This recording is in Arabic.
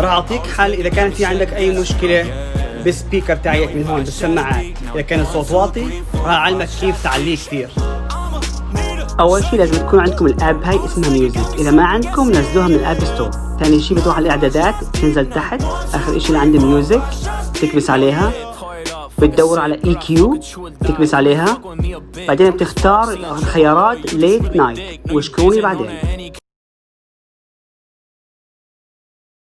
راح اعطيك حل اذا كان في عندك اي مشكله بالسبيكر تاعك من هون بالسماعات، اذا كان الصوت واطي راح اعلمك كيف تعليه كثير. اول شيء لازم تكون عندكم الاب هاي اسمها ميوزك، اذا ما عندكم نزلوها من الاب ستور. ثاني شيء بتروح على الاعدادات، تنزل تحت اخر شيء اللي عندي ميوزك، تكبس عليها، بتدور على اي كيو تكبس عليها، بعدين بتختار الخيارات ليت نايت واشكروني بعدين.